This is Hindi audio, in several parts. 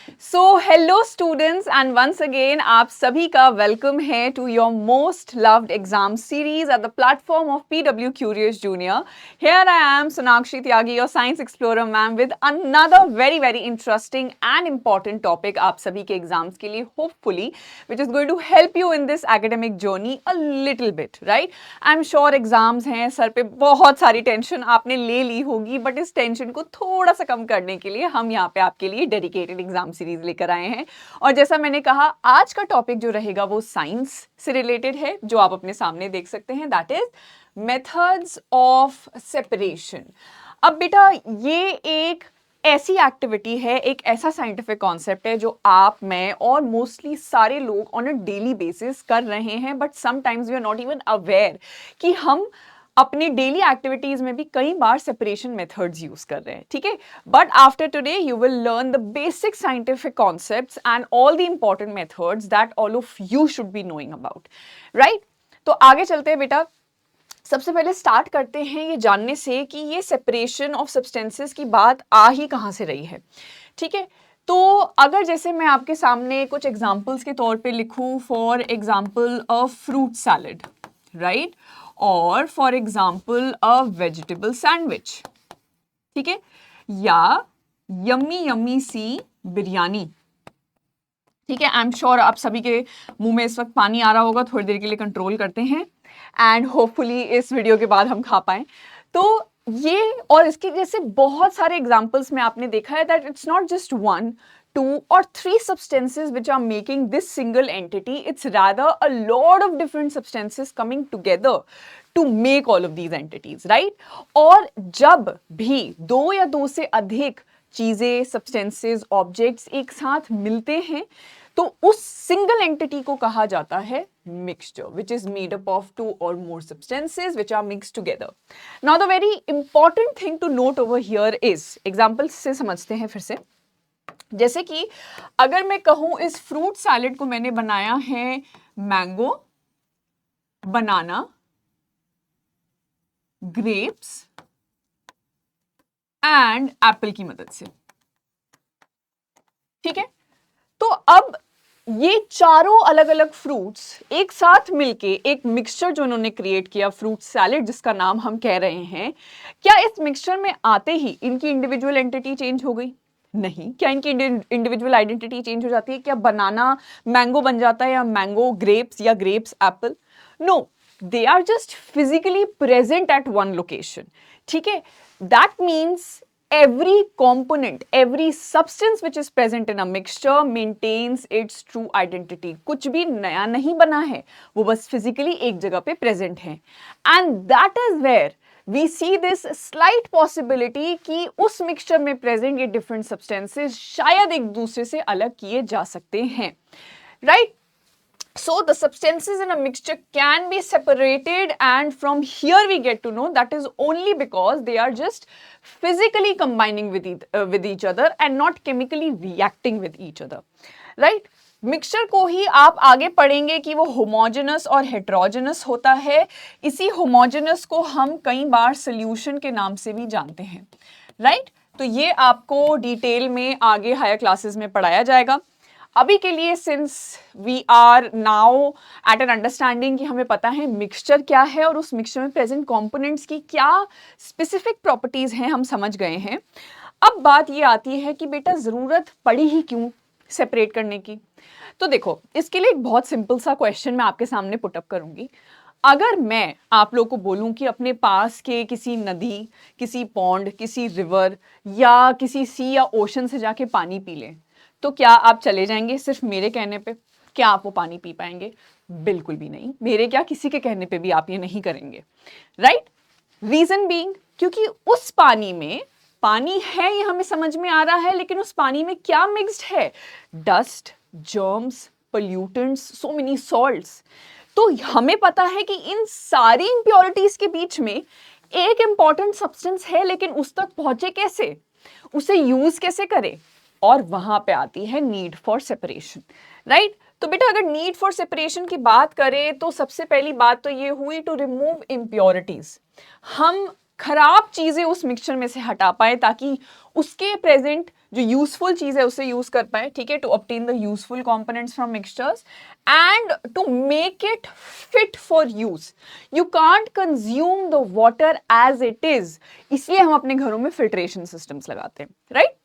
So hello students and once again आप सभी का वेलकम है to your most loved exam series at the platform of PW Curious Junior. Here I am Sonakshi Tyagi, your science explorer ma'am, with another very interesting and important topic आप सभी के एग्जाम्स के लिए hopefully which is going to help you in this academic journey a little bit, right? I'm sure exams हैं, सर पे बहुत सारी टेंशन आपने ले ली होगी, बट इस टेंशन को थोड़ा सा कम करने के लिए हम यहाँ पे आपके लिए डेडिकेटेड एग्जाम सीरीज लेकर आए हैं। और जैसा मैंने कहा, आज का टॉपिक जो रहेगा वो साइंस से रिलेटेड है, जो आप अपने सामने देख सकते हैं, that is methods of separation. अब बेटा ये एक ऐसी एक्टिविटी है, एक ऐसा साइंटिफिक कॉन्सेप्ट है जो आप, मैं और मोस्टली सारे लोग ऑन अ डेली बेसिस कर रहे हैं, but sometimes we are not even aware कि हम अपने डेली एक्टिविटीज में भी कई बार सेपरेशन मेथड्स यूज कर रहे हैं, ठीक है। But after today you will learn the basic scientific concepts and all the important methods that all of you should be knowing about, right. तो आगे चलते हैं बेटा। सबसे पहले स्टार्ट करते हैं ये जानने से कि ये सेपरेशन ऑफ सब्सटेंसेस की बात आ ही कहाँ से रही है, ठीक है। तो अगर जैसे मैं आपके सामने कुछ एग्जांपल्स के तौर पे लिखूं, for example a fruit salad, right, और for example a vegetable sandwich, ठीक है, या यम्मी यम्मी सी बिरयानी, ठीक है। आई एम श्योर आप सभी के मुंह में इस वक्त पानी आ रहा होगा, थोड़ी देर के लिए कंट्रोल करते हैं एंड होपफुली इस वीडियो के बाद हम खा पाएं। तो ये और इसके जैसे बहुत सारे एग्जाम्पल्स में आपने देखा है that it's not just 1, 2 or 3 substances which are making this single entity. It's rather a lot of different substances coming together to make all of these entities, right? और जब भी दो या दो से अधिक चीजें, सब्सटेंसेस, ऑब्जेक्ट्स एक साथ मिलते हैं तो उस सिंगल एंटिटी को कहा जाता है mixture, which is made up of 2 or more substances which are mixed together. Now the very important thing to note over here is, example से समझते हैं फिर से। जैसे कि अगर मैं कहूं इस फ्रूट सैलेड को मैंने बनाया है mango, banana, grapes and Apple की मदद से, ठीक है। तो अब ये चारों अलग अलग फ्रूट्स एक साथ मिलके एक मिक्सचर जो उन्होंने क्रिएट किया, फ्रूट सैलेड जिसका नाम हम कह रहे हैं, क्या इस मिक्सचर में आते ही इनकी इंडिविजुअल एंटिटी चेंज हो गई? नहीं। क्या इनकी इंडिविजुअल आइडेंटिटी चेंज हो जाती है? क्या बनाना मैंगो बन जाता है या मैंगो ग्रेप्स या grapes apple? No, they are just physically present at one location, ठीक है। That means every component, every substance which is present in a mixture maintains its true identity. कुछ भी नया नहीं बना है, वो बस physically एक जगह पे present है। And that is where we see this slight possibility कि उस mixture में present ये different substances शायद एक दूसरे से अलग किए जा सकते हैं, right? So the substances in a mixture can be separated, and from here we get to know that is only because they are just physically combining with each other and not chemically reacting with each other, right? Mixture को ही आप आगे पढ़ेंगे कि वो होमोजेनस और हेट्रोजेनस होता है। इसी होमोजेनस को हम कई बार सोल्यूशन के नाम से भी जानते हैं, राइट? तो ये आपको डिटेल में आगे हायर क्लासेस में पढ़ाया जाएगा। अभी के लिए since we are now at an understanding कि हमें पता है मिक्सचर क्या है और उस मिक्सचर में प्रेजेंट कंपोनेंट्स की क्या स्पेसिफिक प्रॉपर्टीज हैं, हम समझ गए हैं। अब बात ये आती है कि बेटा ज़रूरत पड़ी ही क्यों सेपरेट करने की? तो देखो, इसके लिए एक बहुत सिंपल सा क्वेश्चन मैं आपके सामने पुटअप करूंगी। अगर मैं आप लोग को बोलूं कि अपने पास के किसी नदी, किसी पॉन्ड, किसी रिवर या किसी सी या ओशन से जाके पानी पी लें, तो क्या आप चले जाएंगे सिर्फ मेरे कहने पे? क्या आप वो पानी पी पाएंगे? बिल्कुल भी नहीं। मेरे क्या, किसी के कहने पे भी आप ये नहीं करेंगे, राइट? रीजन बीइंग, क्योंकि उस पानी में पानी है ये हमें समझ में आ रहा है, लेकिन उस पानी में क्या मिक्स्ड है? Dust, germs, pollutants, so many salts. तो हमें पता है कि इन सारी इंप्योरिटीज के बीच में एक इंपॉर्टेंट सब्सटेंस है, लेकिन उस तक पहुंचे कैसे, उसे यूज कैसे करें? और वहां पे आती है नीड फॉर सेपरेशन, राइट? तो बेटा अगर नीड फॉर सेपरेशन की बात करें तो सबसे पहली बात तो ये हुई टू रिमूव इम्प्योरिटीज। हम खराब चीजें उस मिक्सचर में से हटा पाए ताकि उसके प्रेजेंट जो यूजफुल चीज है उसे यूज कर पाए, ठीक है, to obtain the useful components from mixtures and to make it fit for use. You can't consume the water as it is, इसलिए हम अपने घरों में फिल्ट्रेशन सिस्टम्स लगाते हैं, right?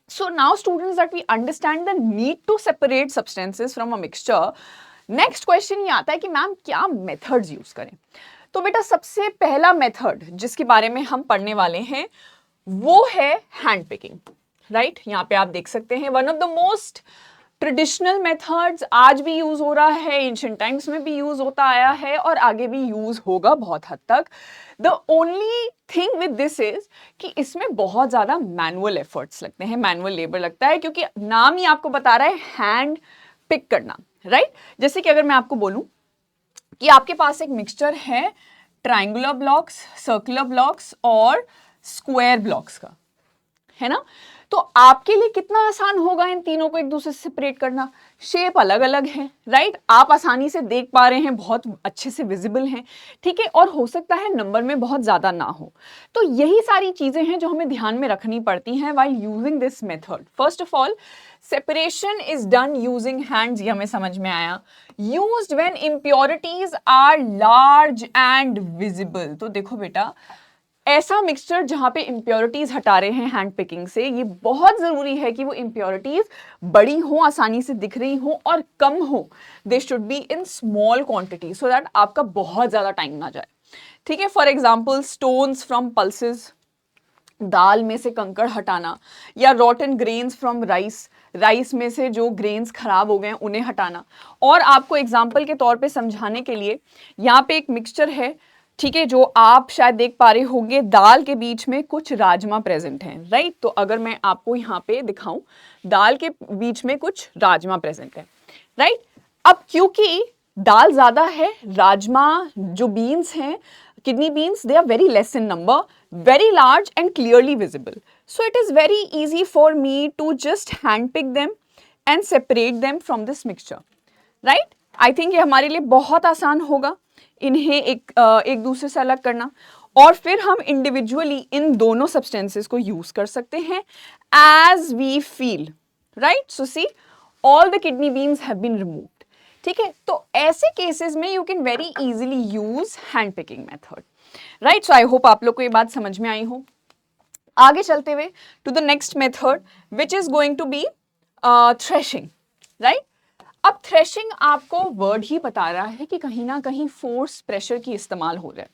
So now students that we understand the need to separate substances from a mixture, next question ये आता है कि मैम क्या methods use करें? तो बेटा सबसे पहला मेथड जिसके बारे में हम पढ़ने वाले हैं वो है हैंड पिकिंग, राइट? यहाँ पे आप देख सकते हैं one of the most traditional methods, आज भी यूज हो रहा है, एंशिएंट टाइम्स में भी यूज होता आया है और आगे भी यूज होगा बहुत हद तक। The only thing with this is कि इसमें बहुत ज्यादा मैनुअल एफर्ट्स लगते हैं, मैनुअल लेबर लगता है, क्योंकि नाम ही आपको बता रहा है हैंड पिक करना, राइट? जैसे कि अगर मैं आपको बोलूं कि आपके पास एक मिक्सचर है ट्रायंगुलर ब्लॉक्स, सर्कुलर ब्लॉक्स और स्क्वायर ब्लॉक्स का, है ना, तो आपके लिए कितना आसान होगा इन तीनों को एक दूसरे से सेपरेट करना। शेप अलग अलग है, राइट? आप आसानी से देख पा रहे हैं, बहुत अच्छे से विजिबल हैं, ठीक है, और हो सकता है नंबर में बहुत ज्यादा ना हो। तो यही सारी चीजें हैं जो हमें ध्यान में रखनी पड़ती हैं while using this method. First of all, separation is done using hands, ये हमें समझ में आया। Used when impurities are large and visible, तो देखो बेटा ऐसा मिक्सचर जहां पे इम्प्योरिटीज हटा रहे हैं हैंड पिकिंग से, ये बहुत जरूरी है कि वो इम्प्योरिटीज बड़ी हो, आसानी से दिख रही हो और कम हो। They should be in small quantity so that आपका बहुत ज्यादा टाइम ना जाए, ठीक है। For example stones from pulses, दाल में से कंकड़ हटाना, या rotten grains from rice, rice में से जो ग्रेन्स खराब हो गए हैं उन्हें हटाना। और आपको एग्जाम्पल के तौर पे समझाने के लिए यहाँ पे एक मिक्सचर है, ठीक है, जो आप शायद देख पा रहे होंगे, दाल के बीच में कुछ राजमा प्रेजेंट हैं, राइट? तो अगर मैं आपको यहाँ पे दिखाऊं, दाल के बीच में कुछ राजमा प्रेजेंट है, राइट? अब क्योंकि दाल ज्यादा है, राजमा जो बीन्स हैं, kidney beans, they are very less in number, very large and clearly visible. So it is very easy for me to just hand pick them and separate them from this mixture, right? I think ये हमारे लिए बहुत आसान होगा इन्हें एक दूसरे से अलग करना, और फिर हम इंडिविजुअली इन दोनों सब्सटेंसेस को यूज कर सकते हैं as we feel, right? So see, all the kidney beans have been removed. ठीक है, तो ऐसे केसेस में you can very easily use hand picking method, right? So I hope आप लोग को ये बात समझ में आई हो। आगे चलते हुए to the next method which is going to be threshing, right? अब थ्रेशिंग आपको वर्ड ही बता रहा है कि कहीं ना कहीं फोर्स प्रेशर की इस्तेमाल हो रहा है,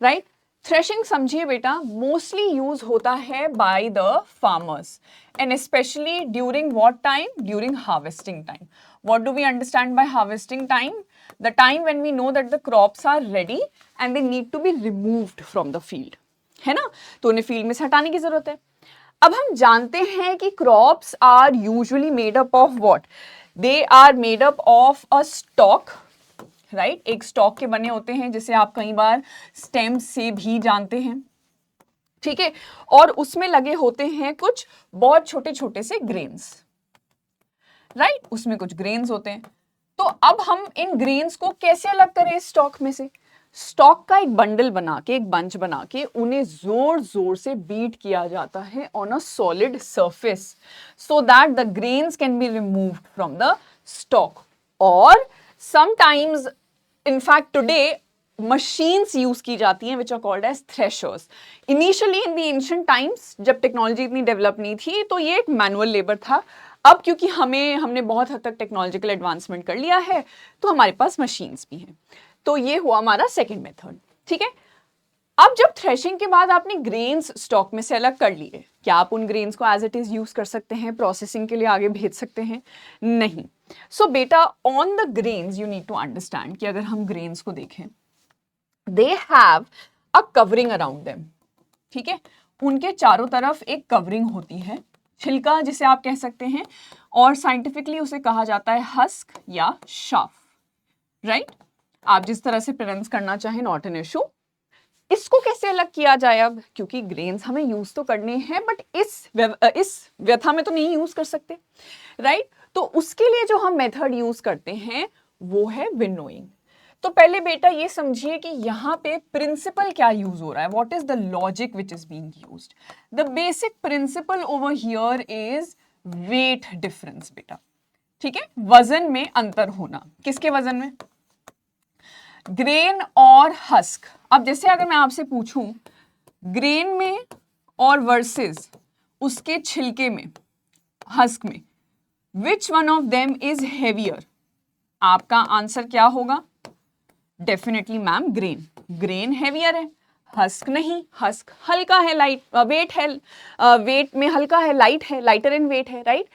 राइट? थ्रेशिंग समझिए बेटा मोस्टली यूज होता है by the farmers and specially during what time? During harvesting time. What do we understand by harvesting time? The time when we know that the crops are ready and they need to be removed from the field, है ना? तो उन्हें फील्ड में से हटाने की जरूरत है। अब हम जानते हैं कि crops are usually made up of what? They are made up of a stalk, right? एक स्टॉक के बने होते हैं जिसे आप कई बार स्टेम से भी जानते हैं, ठीक है, और उसमें लगे होते हैं कुछ बहुत छोटे छोटे से ग्रेन्स, राइट? उसमें कुछ ग्रेन्स होते हैं। तो अब हम इन ग्रेन्स को कैसे अलग करें स्टॉक में से? स्टॉक का एक बंडल बना के, एक बंच बना के उन्हें जोर जोर से बीट किया जाता है on a solid surface so that the grains can be removed from the stalk. और sometimes in fact today machines use की जाती हैं which are called as threshers. Initially in the ancient times जब टेक्नोलॉजी इतनी डेवलप नहीं थी तो ये एक मैनुअल लेबर था। अब क्योंकि हमने बहुत हद तक टेक्नोलॉजिकल एडवांसमेंट कर लिया है तो हमारे पास मशीन्स भी हैं। तो ये हुआ हमारा सेकंड मेथड, ठीक है। अब जब थ्रेशिंग के बाद आपने ग्रेन्स स्टॉक में से अलग कर लिए, क्या आप उन ग्रेन्स को एज इट इज यूज कर सकते हैं, प्रोसेसिंग के लिए आगे भेज सकते हैं? नहीं। सो बेटा on the grains you need to understand कि अगर हम ग्रेन्स को देखें, they have a covering around them, ठीक है, उनके चारों तरफ एक कवरिंग होती है, छिलका जिसे आप कह सकते हैं, और साइंटिफिकली उसे कहा जाता है हस्क या शाफ, राइट? आप जिस तरह से प्रोनाउंस करना चाहें, नॉट एन इशू। इसको कैसे अलग किया जाए? अब क्योंकि ग्रेन्स हमें यूज तो करने हैं बट इस व्यथा में तो नहीं यूज कर सकते, राइट? तो उसके लिए जो हम मेथड यूज करते हैं वो है विनोइंग। तो पहले बेटा ये समझिए कि यहाँ पे प्रिंसिपल क्या यूज हो रहा है, what is the logic which is being used. The basic principle over here is wait difference बेटा, ठीक है, वजन में अंतर होना। किसके वजन में? ग्रेन और हस्क। अब जैसे अगर मैं आपसे पूछूं ग्रेन में और वर्सेस उसके छिलके में, हस्क में, which one of them is heavier, आपका आंसर क्या होगा? Definitely ma'am grain. Grain heavier है, हस्क नहीं। हस्क हल्का है, लाइट वेट है, वेट में हल्का है, लाइट है, लाइटर इन वेट है, राइट।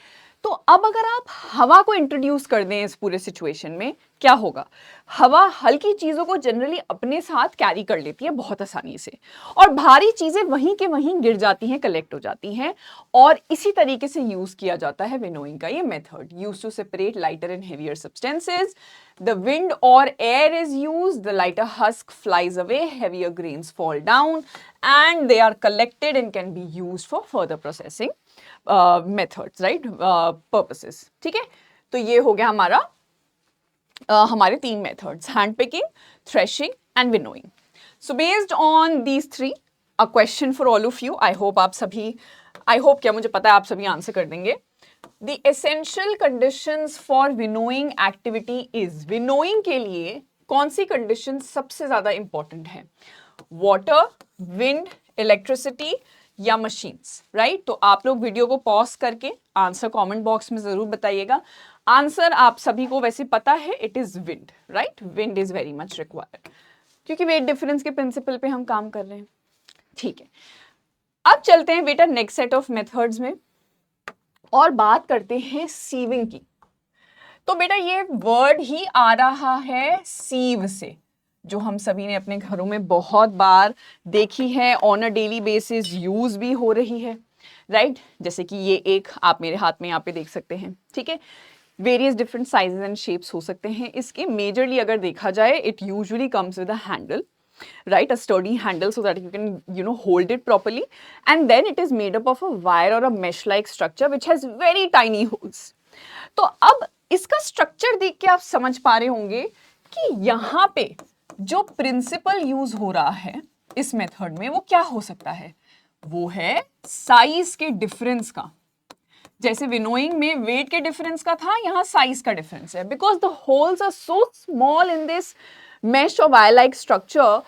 तो अब अगर आप हवा को इंट्रोड्यूस कर दें इस पूरे सिचुएशन में, क्या होगा? हवा हल्की चीजों को जनरली अपने साथ कैरी कर लेती है बहुत आसानी से, और भारी चीजें वहीं के वहीं गिर जाती हैं, कलेक्ट हो जाती हैं। और इसी तरीके से यूज किया जाता है विनोइंग का ये method, use to separate lighter and heavier substances. The wind or air is used, the lighter husk flies away, heavier grains fall down, and they are collected and can be used for further processing methods, right? Purposes. ठीक है, तो ये हो गया हमारा हमारे 3 methods: hand picking, threshing, and winnowing. So based on these 3, a question for all of you. I hope आप सभी, I hope क्या मुझे पता है आप सभी आंसर कर देंगे. The essential conditions for winnowing activity is, winnowing के लिए कौन सी कंडीशन सबसे ज्यादा इंपॉर्टेंट है? वाटर, विंड, इलेक्ट्रिसिटी या मशीन्स, राइट? तो आप लोग वीडियो को पॉज करके आंसर कमेंट बॉक्स में जरूर बताइएगा। आंसर आप सभी को वैसे पता है, it is wind, right? Wind is very much required, क्योंकि वेट डिफरेंस के प्रिंसिपल पे हम काम कर रहे हैं। ठीक है, अब चलते हैं बेटा नेक्स्ट सेट ऑफ मेथड्स में और बात करते हैं सीविंग की। तो बेटा ये वर्ड ही आ रहा है सीव से, जो हम सभी ने अपने घरों में बहुत बार देखी है, on a daily basis use भी हो रही है, राइट? जैसे कि ये एक आप मेरे हाथ में यहाँ पे देख सकते हैं, ठीक है। Various different sizes and shapes हो सकते हैं इसके। मेजरली अगर देखा जाए, it usually comes with a handle, right? A sturdy handle so that you can, hold it properly. And then it is made up of a wire or a mesh-like structure which has very tiny holes. तो अब इसका स्ट्रक्चर देख के आप समझ पा रहे होंगे कि यहाँ पे जो प्रिंसिपल यूज हो रहा है इस मेथड में, वो क्या हो सकता है? वो है साइज के डिफरेंस का। जैसे विनोइंग में वेट के डिफरेंस का था, यहाँ साइज का डिफरेंस है। Because the holes are so small in this mesh or wire like structure,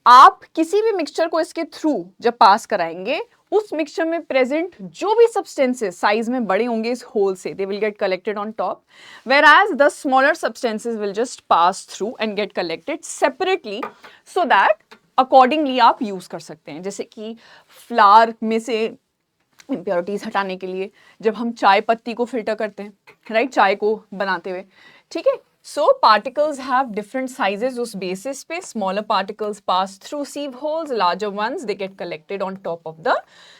आप किसी भी मिक्सचर को इसके थ्रू जब पास कराएंगे, उस मिक्सचर में प्रेजेंट जो भी सब्सटेंसेस साइज में बड़े होंगे इस होल से, they will get collected on top, whereas the smaller substances will just pass through and get collected separately so that accordingly आप यूज कर सकते हैं। जैसे कि फ्लावर में से इम्प्योरिटीज हटाने के लिए जब हम चाय पत्ती को फिल्टर करते हैं, राइट, चाय को बनाते हुए, ठीक है। So particles have different sizes उस basis पे, smaller particles pass through sieve holes, larger ones they get collected on top of the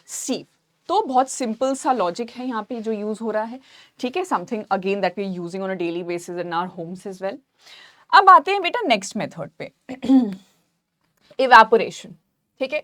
sieve. तो बहुत सिंपल सा लॉजिक है यहाँ पे जो यूज हो रहा है, ठीक है। Something again that we are using on a daily basis in our homes as well. अब आते हैं बेटा नेक्स्ट मेथड पे, इवेपोरेशन, ठीक है।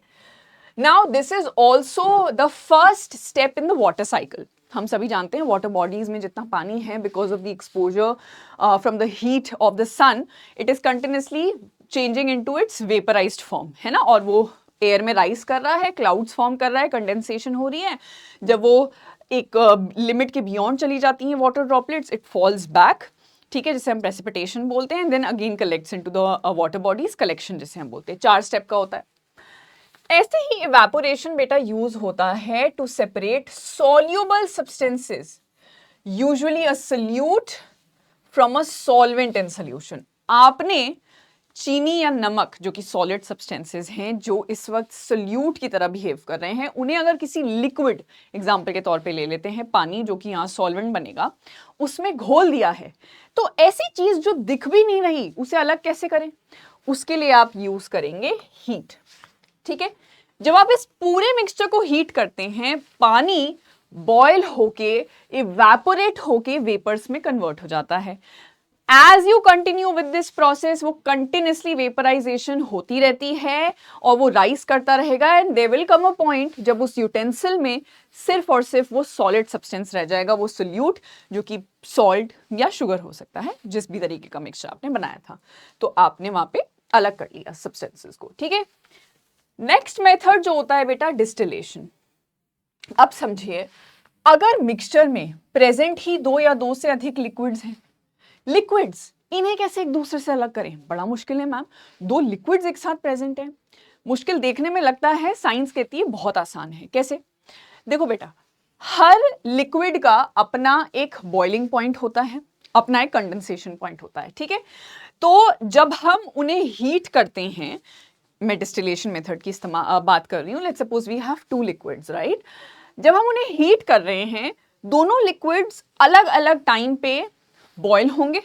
Now this is also the first step in the water cycle. हम सभी जानते हैं वाटर बॉडीज में जितना पानी है, because of the exposure from the heat of the sun, it is continuously changing into its vaporised form, है ना। और वो एयर में राइज कर रहा है, क्लाउड्स फॉर्म कर रहा है, कंडेंसेशन हो रही है। जब वो एक लिमिट के बियॉन्ड चली जाती हैं water droplets, it falls back, ठीक है, जिसे हम प्रेसिपिटेशन बोलते हैं। Then again collects into the water bodies, collection जिसे हम बोलते हैं। 4 स्टेप का होता है। ऐसे ही इवेपोरेशन बेटा यूज होता है to separate soluble substances, usually a solute from a solvent in solution. आपने चीनी या नमक, जो कि सॉलिड सब्सटेंसेस हैं, जो इस वक्त सल्यूट की तरह बिहेव कर रहे हैं, उन्हें अगर किसी लिक्विड, एग्जाम्पल के तौर पे ले लेते हैं पानी, जो कि यहाँ सॉल्वेंट बनेगा, उसमें घोल दिया है, तो ऐसी चीज जो दिख भी नहीं रही, उसे अलग कैसे करें? उसके लिए आप यूज करेंगे हीट, ठीक है। जब आप इस पूरे मिक्सचर को हीट करते हैं, पानी बॉयल होके इवेपोरेट होके वेपर्स में कन्वर्ट हो जाता है। As you continue with this process वो कंटिन्यूसली वेपराइजेशन होती रहती है और वो राइज करता रहेगा and they will come a point जब उस यूटेंसिल में सिर्फ और सिर्फ वो सॉलिड सब्सटेंस रह जाएगा, वो सोल्यूट, जो कि सॉल्ट या शुगर हो सकता है, जिस भी तरीके का मिक्सचर आपने बनाया था। तो आपने वहां पे अलग कर लिया सब्सटेंसेस को, ठीक है। नेक्स्ट मेथड जो होता है बेटा डिस्टिलेशन। अब समझिए, अगर मिक्सचर में प्रेजेंट ही दो या दो से अधिक लिक्विड्स हैं, लिक्विड्स इन्हें कैसे एक दूसरे से अलग करें? बड़ा मुश्किल है मैम, दो लिक्विड्स एक साथ प्रेजेंट हैं। मुश्किल देखने में लगता है, साइंस कहती है बहुत आसान है। कैसे? देखो बेटा, हर लिक्विड का अपना एक बॉइलिंग पॉइंट होता है, अपना एक कंडेंसेशन पॉइंट होता है, ठीक है। तो जब हम उन्हें हीट करते हैं, मैं डिस्टिलेशन मेथड की बात कर रही हूँ, let's suppose we have two liquids, right. जब हम उन्हें हीट कर रहे हैं, दोनों लिक्विड्स अलग अलग टाइम पे बॉयल होंगे,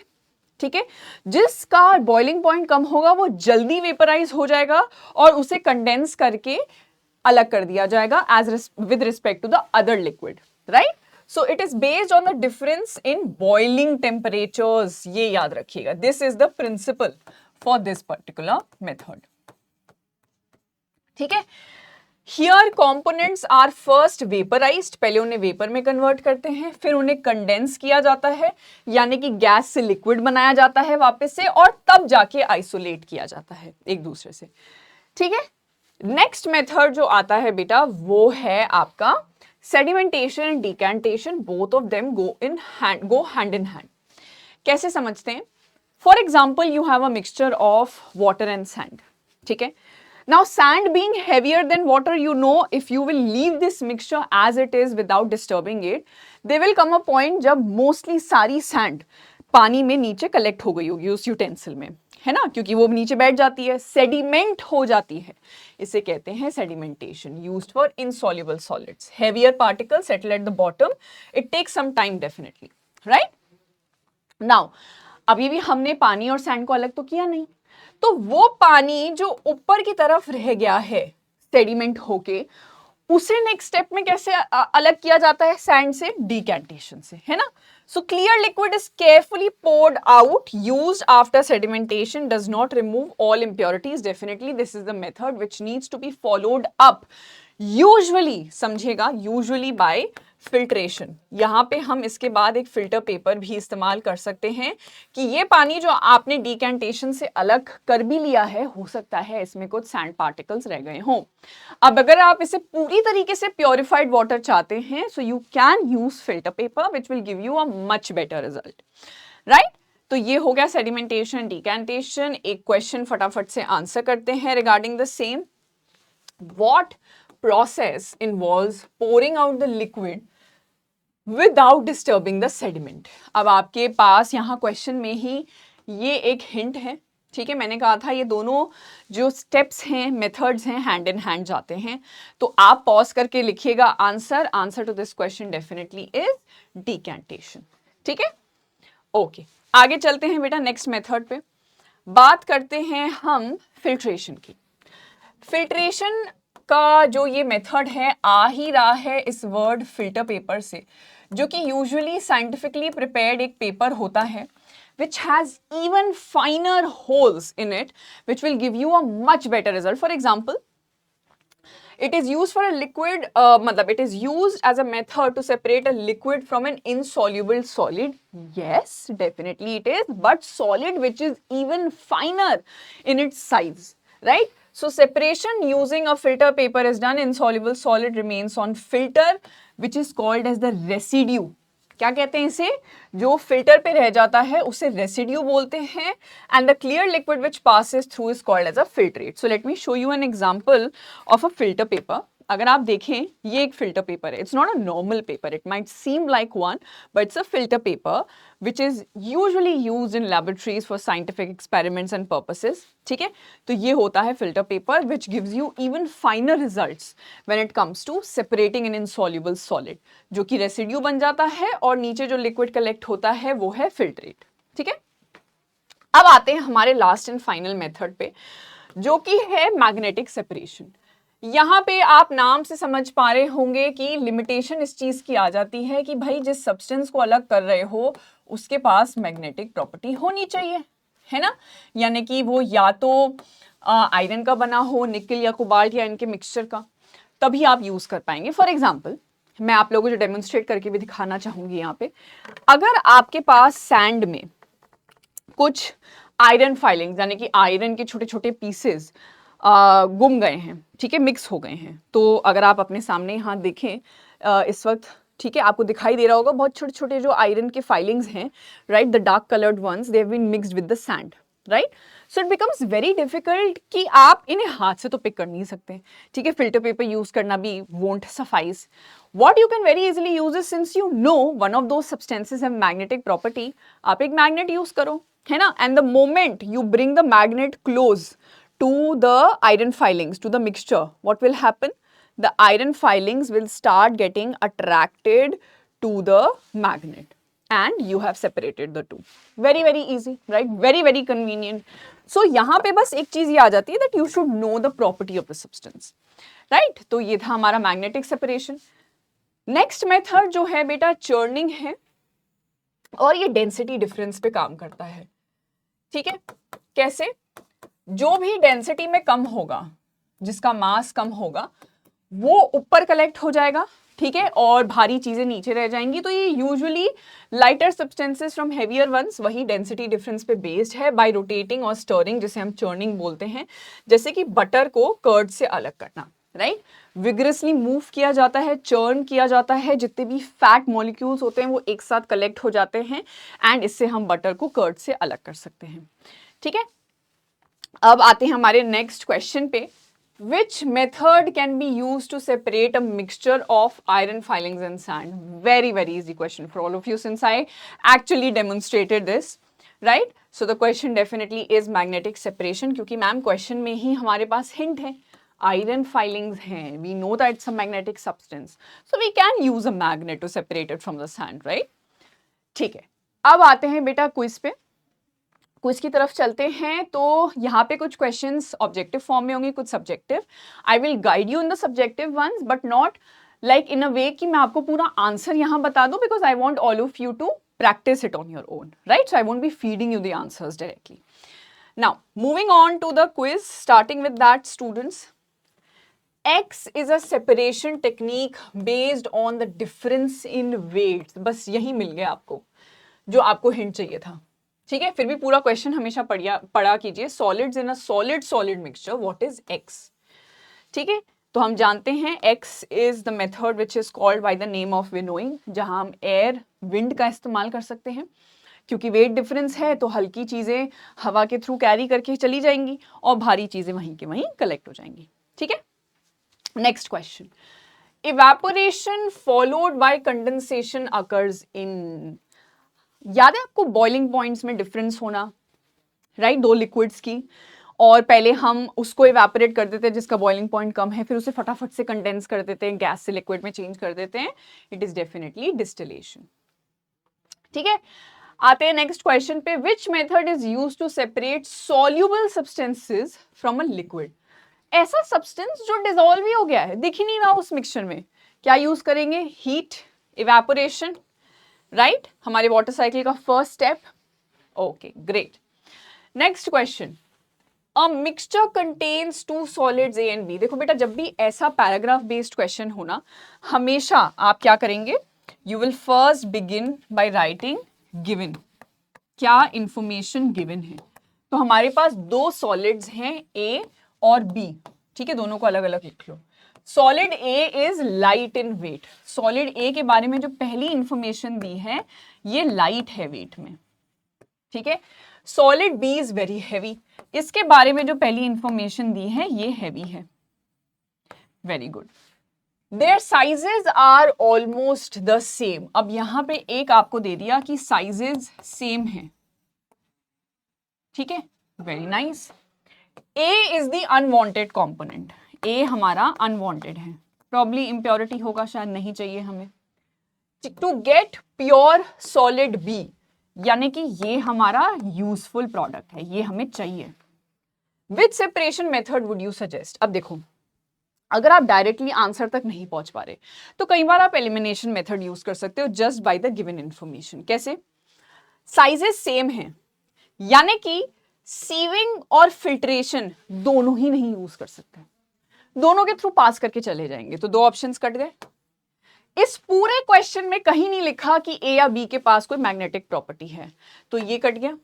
ठीक है। जिसका बॉइलिंग पॉइंट कम होगा वो जल्दी वेपराइज हो जाएगा और उसे कंडेंस करके अलग कर दिया जाएगा as with respect to the other liquid, right. So it is based on the difference in boiling temperatures, ये याद रखिएगा। This is the principle for this particular method, ठीक है। Here components are first vaporised, पहले उन्हें वेपर में कन्वर्ट करते हैं, फिर उन्हें कंडेंस किया जाता है, यानी कि गैस से लिक्विड बनाया जाता है वापस से, और तब जाके आइसोलेट किया जाता है एक दूसरे से, ठीक है। नेक्स्ट मेथड जो आता है बेटा वो है आपका sedimentation and decantation. Both of them go hand in hand. कैसे समझते हैं? For example, you have a mixture of water and sand, ठीक है। Now, sand being heavier than water, you know, if you will leave this mixture as it is without disturbing it, there will come a point जब mostly सारी sand पानी में नीचे कलेक्ट हो गई होगी उस यूटेंसिल में, है ना, क्योंकि वो नीचे बैठ जाती है, सेडिमेंट हो जाती है। इसे कहते हैं sedimentation, used for insoluble solids. Heavier particle settle at the bottom, it takes some time definitely, right. Now अभी भी हमने पानी और सैंड को अलग तो किया नहीं, तो वो पानी जो ऊपर की तरफ रह गया है सेडिमेंट होके, उसे नेक्स्ट स्टेप में कैसे अलग किया जाता है सैंड से? डिकैंटेशन से, है ना। So clear liquid is carefully poured out, used after sedimentation, does not remove all impurities. Definitely this is the method which needs to be followed up, usually, समझिएगा, usually by फिल्ट्रेशन। यहां पे हम इसके बाद एक फिल्टर पेपर भी इस्तेमाल कर सकते हैं कि ये पानी जो आपने डिकैंटेशन से अलग कर भी लिया है, हो सकता है इसमें कुछ सैंड पार्टिकल्स रह गए हों। अब अगर आप इसे पूरी तरीके से प्योरिफाइड वाटर चाहते हैं, so you can use filter paper which will give you a much better result, right. तो ये हो गया सेडिमेंटेशन, डिकैंटेशन। एक क्वेश्चन फटाफट से आंसर करते हैं regarding the same. What process involves pouring out the liquid without disturbing the sediment? अब आपके पास यहाँ क्वेश्चन में ही ये एक हिंट है, ठीक है। मैंने कहा था ये दोनों जो स्टेप्स हैं, मेथड्स हैं, हैंड इन हैंड जाते हैं। तो आप पॉज करके लिखिएगा answer. Answer to this question definitely is decantation, ठीक है। ओके, आगे चलते हैं बेटा नेक्स्ट मेथड पे। बात करते हैं हम फिल्ट्रेशन की। फिल्ट्रेशन का जो ये मेथड है, आ ही रहा है इस वर्ड फिल्टर पेपर से, जो कि यूजुअली साइंटिफिकली प्रिपेयर्ड एक पेपर होता है which has even finer holes in it which will give you a much better result. For example, it is used for a liquid, matlab it is used as a method to separate a liquid from an insoluble solid. Yes, definitely it is, but solid which is even finer in its size, right? So separation using a filter paper is done. Insoluble solid remains on filter which is called as the residue. क्या कहते हैं इसे? जो फिल्टर पे रह जाता है उसे रेसिड्यू बोलते हैं, and the clear liquid which passes through is called as a filtrate. So let me show you an example of a filter paper. अगर आप देखें, ये एक फिल्टर पेपर है। It's not a normal paper, it might seem like one, but it's a filter paper which is usually used in laboratories for scientific experiments and purposes, ठीक है। तो ये होता है filter paper which gives you even finer results when it comes to separating an insoluble solid, जो कि रेसिड्यू बन जाता है और नीचे जो लिक्विड कलेक्ट होता है वो है फिल्ट्रेट, ठीक है। अब आते हैं हमारे लास्ट एंड फाइनल मेथड पे, जो कि है मैग्नेटिक सेपरेशन। यहाँ पे आप नाम से समझ पा रहे होंगे कि लिमिटेशन इस चीज की आ जाती है कि भाई जिस सब्सटेंस को अलग कर रहे हो उसके पास मैग्नेटिक प्रॉपर्टी होनी चाहिए, है ना। यानी कि वो या तो आयरन का बना हो, निकल या कोबाल्ट या इनके मिक्सचर का, तभी आप यूज कर पाएंगे। फॉर एग्जाम्पल मैं आप लोगों को जो डेमोन्स्ट्रेट करके भी दिखाना चाहूंगी यहाँ पे, अगर आपके पास सैंड में कुछ आयरन फाइलिंग्स यानी कि आयरन के छोटे छोटे पीसेस गुम गए हैं, ठीक है, मिक्स हो गए हैं, तो अगर आप अपने सामने यहाँ देखें इस वक्त, ठीक है, आपको दिखाई दे रहा होगा बहुत छोटे छोटे जो आयरन के फाइलिंग्स हैं, right, the dark coloured ones, they have been mixed with the sand, right. So it becomes very difficult कि आप इन्हें हाथ से तो पिक कर नहीं सकते, ठीक है, फिल्टर पेपर यूज करना भी won't suffice. What you can very easily use is, since you know one of those substances have magnetic property, आप एक magnet use करो, है ना, and the moment you bring the magnet close to the iron filings, to the mixture, what will happen? The iron filings will start getting attracted to the magnet and you have separated the two. Very very easy, right? Very very convenient. So यहाँ पे बस एक चीज ये आ जाती है that you should know the property of the substance, right? तो ये था हमारा magnetic separation. नेक्स्ट मेथड जो है बेटा चर्निंग है, और ये डेंसिटी डिफरेंस पे काम करता है, ठीक है। कैसे? जो भी डेंसिटी में कम होगा, जिसका मास कम होगा, वो ऊपर कलेक्ट हो जाएगा, ठीक है, और भारी चीजें नीचे रह जाएंगी। तो ये usually lighter substances from heavier ones, वही डेंसिटी डिफरेंस पे बेस्ड है, बाय रोटेटिंग और स्टरिंग, जिसे हम चर्निंग बोलते हैं। जैसे कि बटर को कर्ड से अलग करना, राइट, विग्रसली मूव किया जाता है, चर्न किया जाता है, जितने भी फैट मॉलिक्यूल्स होते हैं वो एक साथ कलेक्ट हो जाते हैं, एंड इससे हम बटर को कर्ड से अलग कर सकते हैं, ठीक है। अब आते हैं हमारे नेक्स्ट क्वेश्चन पे, which method can be used to separate a mixture of iron filings and sand? Very very easy question for all of you, since I actually demonstrated this, right? So the question definitely is magnetic separation, क्योंकि मैम क्वेश्चन में ही हमारे पास हिंट है, iron filings हैं, we know that it's a magnetic substance, so we can use a magnet to separate it from the sand, right? ठीक है, अब आते हैं बेटा क्विज पे, क्विज की तरफ चलते हैं। तो यहाँ पे कुछ क्वेश्चंस ऑब्जेक्टिव फॉर्म में होंगे, कुछ subjective. I will guide you in the subjective ones, but not like in a way कि मैं आपको पूरा आंसर यहाँ बता दूं, because I want all of you to practice it on your own, right? So I won't be feeding you the answers directly. Now, moving on to the quiz, starting with that, students. X is a separation technique based on the difference in weights. बस यही मिल गया आपको, जो आपको हिंट चाहिए था, ठीक है। फिर भी पूरा क्वेश्चन हमेशा पढ़ा कीजिए। Solids in a solid solid mixture, what is x, ठीक है। तो हम जानते हैं x is the method which is called by the name of winnowing, जहां हम एयर विंड का इस्तेमाल कर सकते हैं, क्योंकि वेट डिफरेंस है तो हल्की चीजें हवा के थ्रू कैरी करके चली जाएंगी और भारी चीजें वहीं के वहीं कलेक्ट हो जाएंगी, ठीक है। Next question, evaporation followed by condensation occurs in, याद है आपको बॉइलिंग पॉइंट्स में डिफरेंस होना, राइट, दो लिक्विड्स की, और पहले हम उसको इवेपोरेट कर देते हैं जिसका बॉइलिंग पॉइंट कम है, फिर उसे फटाफट से कंडेंस कर देते हैं, गैस से लिक्विड में चेंज कर देते हैं, इट इज डेफिनेटली डिस्टिलेशन, ठीक है। आते हैं नेक्स्ट क्वेश्चन पे, which method is used to separate soluble substances from a liquid. ऐसा सब्सटेंस जो डिसॉल्व ही हो गया है, दिख ही नहीं रहा उस मिक्सचर में, क्या यूज करेंगे? हीट, इवेपोरेशन, राइट, हमारे वाटर साइकिल का first step. Okay great. Next question, a mixture contains two solids A and B. देखो बेटा, जब भी ऐसा पैराग्राफ बेस्ड क्वेश्चन होना, हमेशा आप क्या करेंगे, you will first begin by writing given, क्या इंफॉर्मेशन गिवन है। तो हमारे पास दो सॉलिड्स हैं, ए और बी, ठीक है, दोनों को अलग अलग लिख लो। Solid A is light in weight, solid A के बारे में जो पहली इंफॉर्मेशन दी है ये लाइट है वेट में, ठीक है। Solid B is very heavy, इसके बारे में जो पहली इंफॉर्मेशन दी है ये हैवी है, very good. Their sizes are almost the same, अब यहां पे एक आपको दे दिया कि साइजेस सेम है, ठीक है, very nice. A is the unwanted component, A हमारा अनवांटेड है, प्रॉब्ली इम्प्योरिटी होगा, शायद नहीं चाहिए हमें। To get pure solid B, यानी कि ये हमारा यूजफुल प्रोडक्ट है, ये हमें चाहिए। Which separation method would you suggest. अब देखो, अगर आप डायरेक्टली आंसर तक नहीं पहुंच पा रहे तो कई बार आप एलिमिनेशन मेथड यूज कर सकते हो just by the given information. कैसे? साइजेस सेम हैं, यानी कि सीविंग और फिल्ट्रेशन दोनों ही नहीं यूज कर सकते, दोनों के थ्रू पास करके चले जाएंगे, तो दो ऑप्शंस कट गए। इस पूरे क्वेश्चन में कहीं नहीं लिखा कि ए या बी के पास कोई मैग्नेटिक प्रॉपर्टी है, तो ये कट गया,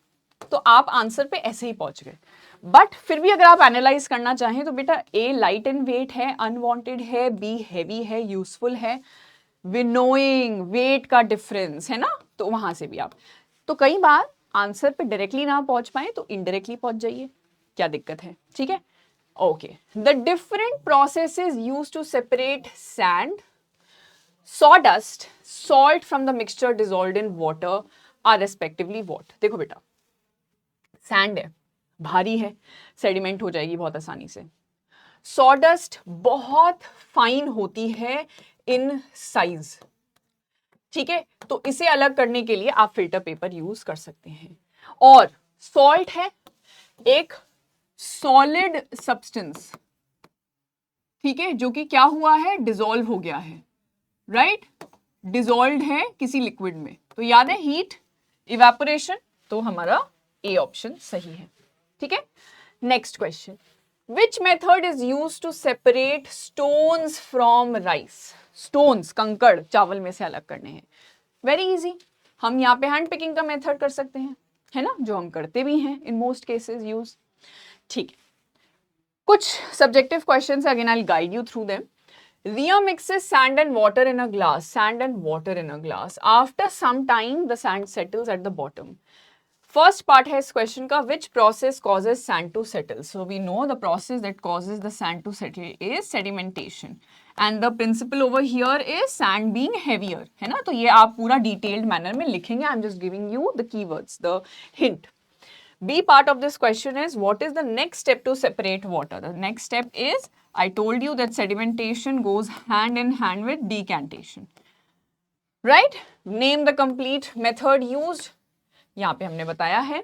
तो आप आंसर पे ऐसे ही पहुंच गए। बट फिर भी अगर आप एनालाइज करना चाहें तो बेटा ए लाइट इन वेट है, अनवांटेड है, बी हैवी है, यूजफुल है, विनोइंग वेट का डिफरेंस है ना, तो वहां से भी आप, तो कई बार आंसर पे डायरेक्टली ना पहुंच पाए तो इनडायरेक्टली पहुंच जाइए, क्या दिक्कत है? ठीक है, okay. The different processes used to separate sand, sawdust, salt from the mixture dissolved in water are respectively what? देखो बेटा, सैंड है, भारी है, सेडिमेंट हो जाएगी बहुत आसानी से। सॉडस्ट बहुत फाइन होती है इन साइज, ठीक है, तो इसे अलग करने के लिए आप फिल्टर पेपर यूज कर सकते हैं। और सॉल्ट है एक सॉलिड सब्सटेंस, ठीक है, जो कि क्या हुआ है, डिसॉल्व हो गया है, राइट, डिसॉल्व है किसी लिक्विड में, तो याद है हीट, इवेपोरेशन, तो हमारा ए ऑप्शन सही है। ठीक है, next question, which method is used to separate stones from rice? Stones, कंकड़ चावल में से अलग करने हैं, वेरी इजी, हम यहाँ पे हैंड पिकिंग का मेथड कर सकते हैं, है ना, जो हम करते भी हैं इन मोस्ट केसेस यूज। ठीक है, कुछ subjective questions again I will guide you through them. Ria mixes sand and water in a glass. Sand and water in a glass. After some time, the sand settles at the bottom. First part है इस question का, which process causes sand to settle? So we know the process that causes the sand to settle is sedimentation. And the principle over here is sand being heavier. है ना, तो ये आप पूरा detailed manner में लिखेंगे. I'm just giving you the keywords, the hint. B part of this question is, what is the next step to separate water? The next step is, I told you that sedimentation goes hand in hand with decantation. Right? Name the complete method used. यहाँ पे हमने बताया है,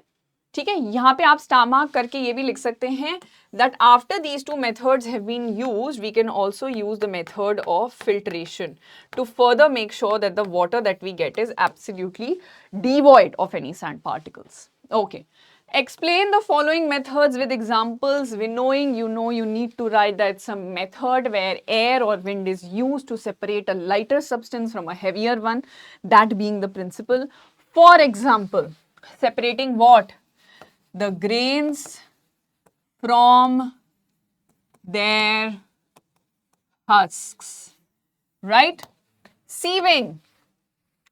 ठीक है, यहाँ पे आप स्टार मार्क करके ये भी लिख सकते हैं that after these two methods have been used, we can also use the method of filtration to further make sure that the water that we get is absolutely devoid of any sand particles. Okay. Explain the following methods with examples. Winnowing, you know, you need to write that it's a method where air or wind is used to separate a lighter substance from a heavier one, that being the principle. For example, separating what? The grains from their husks, right? Sieving,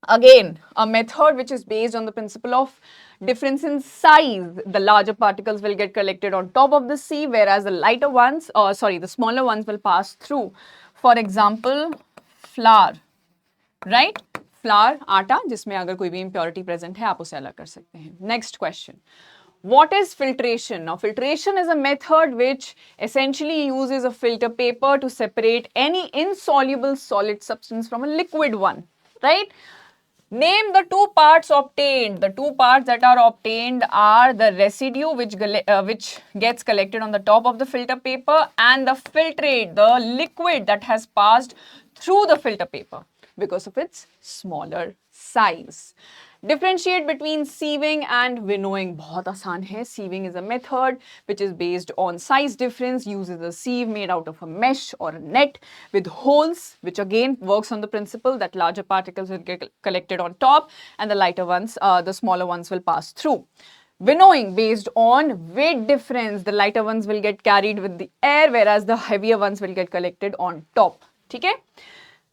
again, a method which is based on the principle of difference in size. The larger particles will get collected on top of the sieve, whereas the lighter ones, the smaller ones will pass through. For example, flour, right? Flour, आटा, जिसमें अगर कोई भी impurity present है, आप उसे अलग कर सकते हैं. Next question. What is filtration? Now, filtration is a method which essentially uses a filter paper to separate any insoluble solid substance from a liquid one, right? Name the two parts obtained. The two parts that are obtained are the residue which gets collected on the top of the filter paper and the filtrate, the liquid that has passed through the filter paper because of its smaller size. Differentiate between sieving and winnowing. बहुत आसान है. Sieving is a method which is based on size difference, uses a sieve made out of a mesh or a net with holes, which again works on the principle that larger particles will get collected on top and the lighter ones, the smaller ones will pass through. Winnowing, based on weight difference, the lighter ones will get carried with the air, whereas the heavier ones will get collected on top. ठीक है?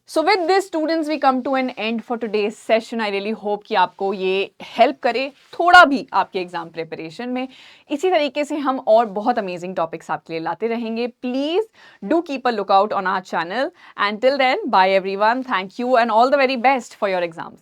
So with this students we come to an end for today's session. I really hope कि आपको ये help करे थोड़ा भी आपके एग्जाम प्रिपरेशन में. इसी तरीके से हम और बहुत अमेजिंग टॉपिक्स आपके लिए लाते रहेंगे. Please do keep a lookout on our channel and till then, bye everyone. Thank you and all the very best for your exams.